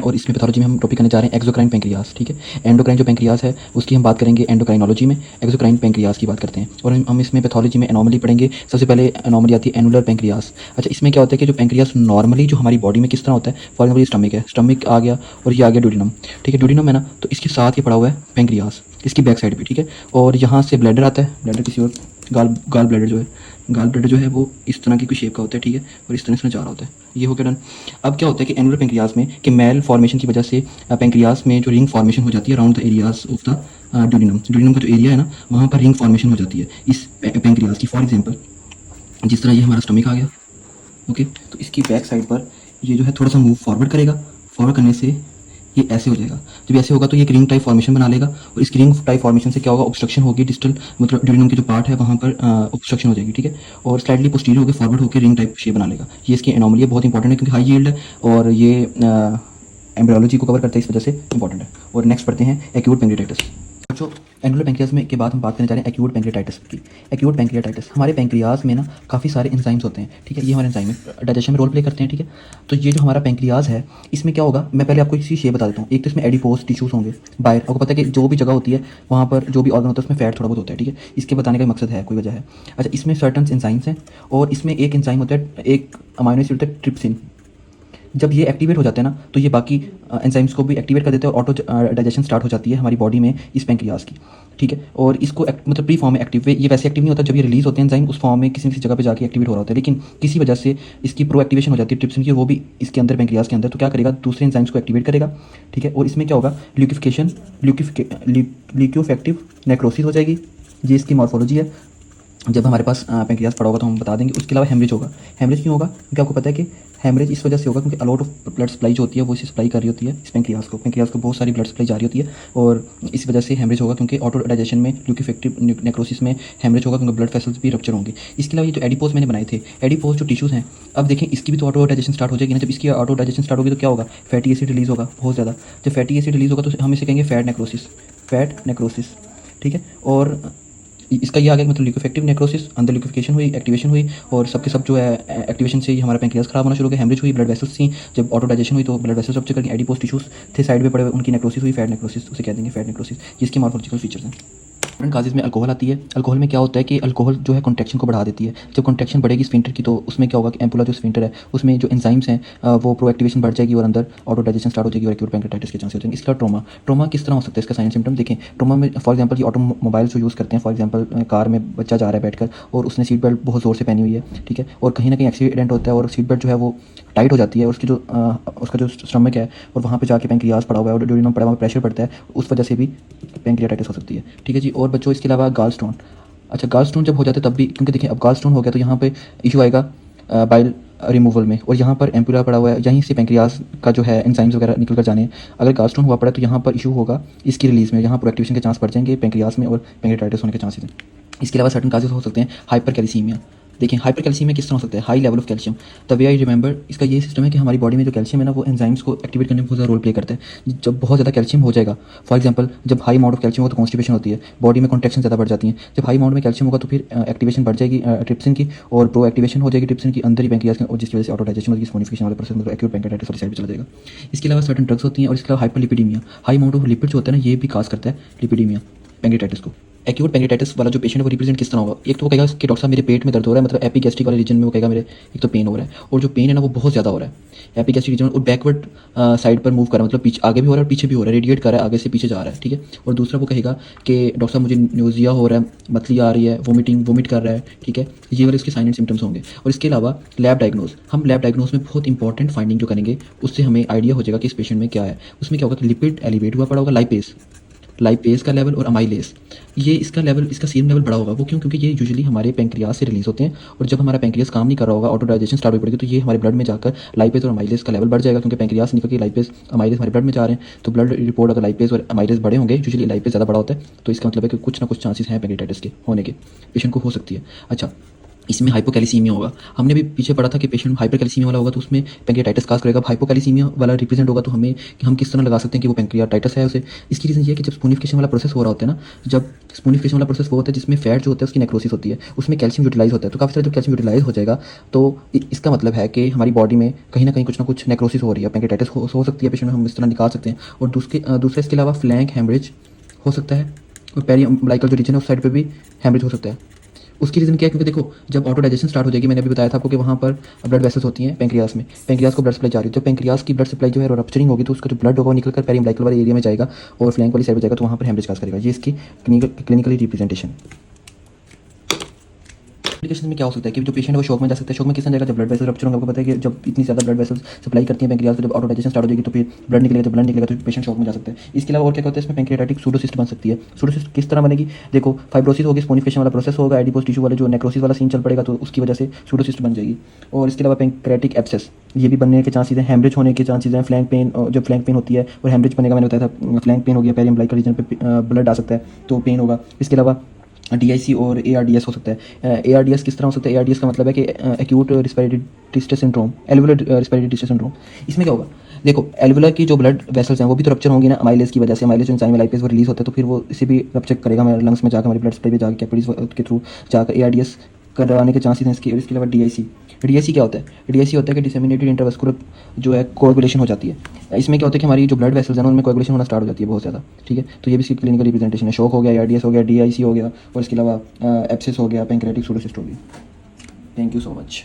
और इसमें पैथोलॉजी में हम टॉपिक करने जा रहे हैं एक्सोक्राइन पेंक्रियास। ठीक है, एंडोक्राइन जो पेंक्रियास है उसकी हम बात करेंगे एंडोक्राइनोलॉजी में, एक्सोक्राइन पेंक्रियास की बात करते हैं। और हम इसमें पैथोलॉजी में एनोमली पढ़ेंगे। सबसे पहले एनोमली आती है एनुलर पेंक्रियास। अच्छा, इसमें क्या होता है कि जो पेंक्रियास नॉर्मली जो हमारी बॉडी में किस तरह होता है, फॉर एग्जाम्पल ये स्टमक है, स्टमक आ गया और ये आ गया ड्यूडिनम। ठीक है, ड्यूडिनम है ना, तो इसके साथ ये पड़ा हुआ है पेंक्रियास, इसकी बैक साइड पे। ठीक है, और यहाँ से ब्लैडर आता है, ब्लैडर किसी और गाल ब्लैडर जो है, गाल ब्लैडर जो है वो इस तरह की कोई शेप का होता है। ठीक है, और इस तरह से जा रहा होता है। ये हो गया डन। अब क्या होता है कि एनुलर पेंक्रियास में कि मेल फॉर्मेशन की वजह से पेंक्रियास में जो रिंग फॉर्मेशन हो जाती है around the areas of the duodenum. Duodenum का जो एरिया है ना, वहाँ पर रिंग फॉर्मेशन हो जाती है इस पेंक्रियास की। फॉर एग्जाम्पल जिस तरह ये हमारा स्टमक आ गया, ओके, तो इसकी बैक साइड पर ये जो है थोड़ा सा मूव फॉरवर्ड करेगा। फॉरवर्ड करने से ये ऐसे हो जाएगा। जब ऐसे होगा तो ये एक रिंग टाइप फॉर्मेशन बना लेगा, और इस रिंग टाइप फॉर्मेशन से क्या होगा, ऑब्स्ट्रक्शन होगी डिस्टल, मतलब ड्यूडिनम की जो पार्ट है वहाँ पर ऑब्स्ट्रक्शन हो जाएगी। ठीक है, और स्लाइडली पोस्टीरियर होकर फॉरवर्ड होकर रिंग टाइप शेप बना लेगा। ये इसकी एनोमली बहुत इंपॉर्टेंट है क्योंकि हाई यील्ड है और ये एम्ब्रियोलॉजी को कवर करता है, इस वजह से इंपॉर्टेंट है। और नेक्स्ट पढ़ते हैं एक्यूट पेंक्रियाटाइटिस। जो एनुलर पेंक्रियास में के बाद हम बात करने जा रहे हैं एक्यूट पेंक्रियाटाइटिस की। एक्यूट पेंक्रियाटाइटिस हमारे पेंक्रियास में ना काफ़ी सारे एंजाइम्स होते हैं। ठीक है, ये हमारे एंजाइम डाइजेशन में रोल प्ले करते हैं। ठीक है, तो ये जो हमारा पेंक्रियास है इसमें क्या होगा, मैं पहले आपको एक चीज़ ये बता देता हूँ। एक तो इसमें एडिपोज टिश्यूज होंगे बाहर, आपको पता है कि जो भी जगह होती है वहाँ पर जो भी ऑर्गन होता है उसमें फैट थोड़ा बहुत होता है। ठीक है, इसके बताने का मकसद है, कोई वजह है। अच्छा, इसमें सर्टन एंजाइम्स हैं और इसमें एक एंजाइम होता है, एक अमाइनो एसिड होता है ट्रिप्सिन। जब ये एक्टिवेट हो जाते हैं ना तो ये बाकी एंजाइम्स को भी एक्टिवेट कर देते हैं और ऑटो डाइजेशन स्टार्ट हो जाती है हमारी बॉडी में इस पेंक्रियास की। ठीक है, और इसको मतलब प्री फॉर्म में एक्टिव, ये वैसे एक्टिव नहीं होता, जब ये रिलीज होते हैं एंजाइम उस फॉर्म में किसी न किसी जगह पे जाके एक्टिवेट हो रहा होता है, लेकिन किसी वजह से इसकी प्रो एक्टिवेशन हो जाती है ट्रिप्सिन की, वो भी इसके अंदर पेंक्रियास के अंदर, तो क्या करेगा, दूसरे एंजाइम्स को एक्टिवेट करेगा। ठीक है, और इसमें क्या होगा, ल्यूकिफिकेशन ल्यूकोफेक्टिव नेक्रोसिस हो जाएगी। ये इसकी मॉर्फोलॉजी है। जब हमारे पास पेंक्रियास पड़ा होगा तो हम बता देंगे। उसके अलावा हेमरेज होगा। हेमरेज क्यों होगा, क्योंकि आपको पता है कि हेमरेज इस वजह से होगा क्योंकि अलॉट ऑफ ब्लड सप्लाई जो होती है वो इसे सप्लाई कर रही होती है इस पेंक्रियास को बहुत सारी ब्लड सप्लाई जा रही होती है, और इस वजह से हेमरेज होगा क्योंकि ऑटो डाइजेशन में ल्यूकोफेक्टिव नेक्रोसिस में हेमरेज होगा क्योंकि ब्लड वेसल्स भी रप्चर होंगे। इसके अलावा ये जो एडिपोज मैंने बनाए थे, एडिपोज जो टिश्यूज़ हैं, अब देखें इसकी भी तो ऑटो डाइजेशन स्टार्ट हो जाएगी ना। जब इसकी ऑटो डाइजेशन स्टार्ट होगी तो क्या होगा, फैटी एसिड रिलीज होगा बहुत ज़्यादा। जब फैटी एसिड रिलीज होगा तो हम इसे कहेंगे फैट नेक्रोसिस। ठीक है, और इसका ये आ गया मतलब ल्यूकोफेक्टिव नेक्रोसिस, अंदर ल्यूकोफिकेशन हुई, एक्टिवेशन हुई, और सबके सब जो है एक्टिवेशन से ही हमारा पेंक्रियास खराब होना शुरू हो गया। हेमरेज हुई, ब्लड वेसल्स थी, जब ऑटो डाइजेशन हुई तो ब्लड वेसल्स रप्चर करके एडिपोज टिश्यूज थे साइड में पड़े हुए, उनकी नेक्रोसिस हुई, फैट नेक्रोसिस उसे कह देंगे, फैट नेक्रोसिस। जिसके मॉर्फोलॉजिकल फीचर्स हैं। डिफरेंट काजेज में अल्कोहल आती है। अल्कोहल में क्या होता है कि अल्कोहल जो है कॉन्ट्रैक्शन को बढ़ा देती है। जब कॉन्ट्रैक्शन बढ़ेगी स्फिंक्टर की तो उसमें क्या होगा कि एम्पुला जो स्फिंक्टर है उसमें जो एंजाइम्स हैं वो प्रो एक्टिवेशन बढ़ जाएगी और अंदर ऑटो डाइजेशन स्टार्ट हो जाएगी और एक्यूट पेंक्रियाटाइटिस के चांसेस हो जाएंगे। इसका ट्रॉमा किस तरह हो सकता है, इसका साइन सिम्टम देखें। ट्रॉमा में फॉर एग्जांपल ये ऑटोमोबाइल जो यूज़ करते हैं, फॉर एग्जांपल कार में बच्चा जा रहा है बैठकर और उसने सीट बेल्ट बहुत ज़ोर से पहनी हुई है। ठीक है, और कहीं ना कहीं एक्सीडेंट होता है और सीट बेल्ट जो है वो टाइट हो जाती है, उसकी जो उसका जो स्टमक है और वहाँ पे जाके पेंक्रियास पड़ा हुआ है और ड्यूडिनम पड़ा हुआ है, प्रेशर पड़ता है, उस वजह से भी पेंक्रियाटाइटिस हो सकती है। ठीक है जी। और बच्चों इसके अलावा गाल स्टोन। अच्छा, गाल स्टोन जब हो जाते हैं तब भी, क्योंकि देखिए अब गाल स्टोन हो गया तो यहाँ पे इशू आएगा बाइल रिमूवल में, और यहाँ पर एम्पुला पड़ा हुआ है, यहीं से पेंक्रियास का जो है एंजाइम्स वगैरह निकल कर जाने हैं। अगर गाल स्टोन हुआ पड़ा तो यहाँ पर इशू होगा इसकी रिलीज में, यहाँ पर एक्टिवेशन के चांस बढ़ जाएंगे पेंक्रियास में और पेंक्रियाटाइटिस होने के चांसेस हैं। इसके अलावा सर्टन काजेस हो सकते हैं हाइपर कैल्सीमिया। देखिए हाइपर कैल्सीमिया किस तरह हो सकता है, high level of calcium. The way I remember, इसका ये सिस्टम है कि हमारी बॉडी में जो कैल्शियम है ना वो एंजाइम्स को एक्टिवेट करने में बहुत ज़्यादा रोल प्ले करता है। जब बहुत ज़्यादा कैल्शियम हो जाएगा, फॉर एग्जांपल जब हाई अमाउंट ऑफ कैल्शियम होगा तो कॉन्स्टिपेशन होती है, बॉडी में कॉन्ट्रैक्शन ज़्यादा बढ़ जाती है। जब हाई अमाउंट में कैल्शियम होगा तो फिर एक्टिवेशन बढ़ जाएगी ट्रिप्सिन की, और प्रो एक्टिवेशन हो जाएगी ट्रिप्सिन की अंदर ही पेंक्रियास के, और जिसकी वजह से ऑटो डाइजेशन होगी, स्पोनिफिकेशन वाले प्रोसेस मतलब एक्यूट पेंक्रियाटाइटिस वाली साइड पर चला जाएगा। इसके अलावा सर्टन ड्रग्स होती हैं, और इसके अलावा hyperlipidaemia, high amount of lipid जो होता है ना ये भी काज करता है लिपिडीमिया पेंक्रियाटाइटिस को। एक्यूट पेंक्रियाटाइटिस वाला जो पेशेंट है वो रिप्रेजेंट किस तरह होगा, एक तो वो कहेगा कि डॉक्टर साहब मेरे पेट में दर्द हो रहा है, मतलब एपिगैस्ट्रिक वाले रीजन में वो कहेगा मेरे एक तो पेन हो रहा है, और जो पेन है ना वो बहुत ज़्यादा हो रहा है एपिगैस्ट्रिक रीजन, और बैकवर्ड साइड पर मूव कर रहा है, मतलब पीछे आगे भी हो रहा है और पीछे भी हो रहा है, रेडिएट कर रहा है, आगे से पीछे जा रहा है। ठीक है, और दूसरा वो कहेगा कि डॉक्टर साहब मुझे न्यूजिया हो रहा है, मतली आ रही है, वोमिट कर रहा है। ठीक है, ये वाले इसके साइन एंड सिम्टम्स होंगे। और इसके अलावा लैब डायग्नोज, हम लैब डायग्नोज में बहुत इंपॉर्टेंट फाइंडिंग जो करेंगे उससे हमें आइडिया हो जाएगा कि इस पेशेंट में क्या है। उसमें क्या होगा कि लिपिड एलिवेट हुआ पड़ा होगा, लाइपेज का लेवल और अमाइलेज, ये इसका लेवल, इसका सीरम लेवल बड़ा होगा। वो क्यों, क्योंकि ये यूजुअली हमारे पेंक्रियास से रिलीज होते हैं, और जब हमारा पेंक्रियास काम नहीं कर रहा होगा, ऑटो डाइजेशन स्टार्ट हो पड़ेगी, तो ये हमारे ब्लड में जाकर लाइपेज और अमाइलेज का लेवल बढ़ जाएगा, क्योंकि पेंक्रियास निकल के लाइपेज अमाइलेज हमारे ब्लड में जा रहे हैं। तो ब्लड रिपोर्ट अगर लाइपेज और अमाइलेज बड़े होंगे, यूजुअली लाइपेज ज़्यादा बड़ा होता है, तो इसका मतलब है कि कुछ ना कुछ चांसेस हैं पेंक्रियाटाइटिस के होने के, पेशेंट को हो सकती है। अच्छा, इसमें हाइपोकैलिसीमिया होगा। हमने भी पीछे पढ़ा था कि पेशेंट हाइपरकैलिसीमिया वाला होगा तो उसमें पैंक्रियाटाइटिस काज करेगा। हाइपोकैलिसीमिया वाला रिप्रेजेंट होगा तो हम किस तरह लगा सकते हैं कि वो पैंक्रियाटाइटिस है उसे। इसकी रीज़न ये है कि जब स्पूनिफिकेशन वाला प्रोसेस हो रहा होता है ना, जब स्पूनिफिकेशन वाला प्रोसेस वो होता है जिसमें फैट जो होता है उसकी नेक्रोसिस होती है, उसमें कैल्शियम यूटिलाइज होता है। तो काफ़ी सारा जब कैल्शियम यूटिलाइज हो जाएगा तो इसका मतलब है कि हमारी बॉडी में कहीं ना कुछ नेक्रोसिस हो रही है, पैंक्रियाटाइटिस हो सकती है पेशेंट में, हम इस तरह निकाल सकते हैं। और दूसरे इसके अलावा फ्लैंक हेमरेज हो सकता है, और पेरी अम्बिलिकल जो रीजन है उस साइड पे भी हेमरेज हो सकता है। उसकी रीज़न क्या है, क्योंकि देखो जब ऑटो डाइजेशन स्टार्ट हो जाएगी, मैंने अभी बताया था आपको कि वहाँ पर ब्लड वेसल्स होती हैं पेंक्रियास में, पेंक्रियास को ब्लड सप्लाई जा रही है। जब पेंक्रियास की ब्लड सप्लाई जो है रप्चरिंग होगी तो उसका जो ब्लड होगा वो निकल कर पेरी अम्बिलिकल वाले एरिया में जाएगा और फ्लैंक वाली साइड में जाएगा, तो वहाँ पर हेमरेज काज करेगा। ये इसकी क्लिनिकली रिप्रेजेंटेशन। कॉम्प्लिकेशन में क्या हो सकता है कि जो पेशेंट है वो शॉक में जा सकता है। शॉक में किस तरह जाएगा, जब ब्लड वेसल रप्चर होगा। आपको पता है कि जब इतनी ज़्यादा ब्लड वेसल्स सप्लाई करती हैं पेंक्रियास को, जब ऑटो डाइजेशन स्टार्ट हो जाएगी तो फिर ब्लड निकलेगा, जब ब्लड निकलेगा तो पेशेंट शॉक में जा सकता है। इसके अलावा और क्या होता है, इसमें पैंक्रियाटाइटिक सूडोसिस्ट बन सकती है। सूडोसिस्ट किस तरह बनेगी, देखो फाइब्रोसिस होगी, स्पोनिफिकेशन वाला प्रोसेस होगा, एडिपोज टिश्यू वाला जो नेक्रोसिस वाला सीन चल पड़ेगा तो उसकी वजह से सूडोसिस्ट बन जाएगी। और इसके अलावा पैंक्रियाटिक एब्सेस ये भी बनने के चांसेस हैं, हेमरेज होने के चांसेस हैं, फ्लैंक पेन, जब फ्लैंक पेन होती है और हेमरेज बनेगा, मैंने बताया था फ्लैंक पेन हो गया, पेरी अम्बिलिकल रीजन पे ब्लड आ सकता है तो पेन होगा। इसके अलावा DIC और ARDS हो सकता है। ARDS किस तरह हो सकता है, ARDS का मतलब है कि acute respiratory distress syndrome, alveolar respiratory distress syndrome. इसमें क्या होगा, देखो एल्वुलर की जो ब्लड वेसल्स हैं वो भी तो रप्चर होंगी ना अमाइलेज की वजह से। अमाइलेज एंजाइम लाइपेज वो रिलीज होता है तो फिर वो इसे भी रप्चर करेगा हमारे लंग्स में जाकर, हमारी ब्लड सप्लाई पे जाकर कैपिलरीज के थ्रू जाकर ARDS करवाने के चांसेस हैं इसके। और इसके अलावा DIC क्या होता है, DIC होता है कि डिसेमिनेटेड इंटरवेस्कुलर जो है कोएगुलेशन हो जाती है। इसमें क्या होता है कि हमारी जो ब्लड वेसल्स हैं उनमें कोएगुलेशन होना स्टार्ट हो जाती है बहुत ज़्यादा, ठीक है। तो ये भी इसकी क्लिनिकल रिप्रेजेंटेशन है। शॉक हो गया, ARDS हो गया, DIC हो गया और इसके अलावा एब्सेस हो गया, पैंक्रियाटिक सूडोसिस्ट हो गई। Thank you so much.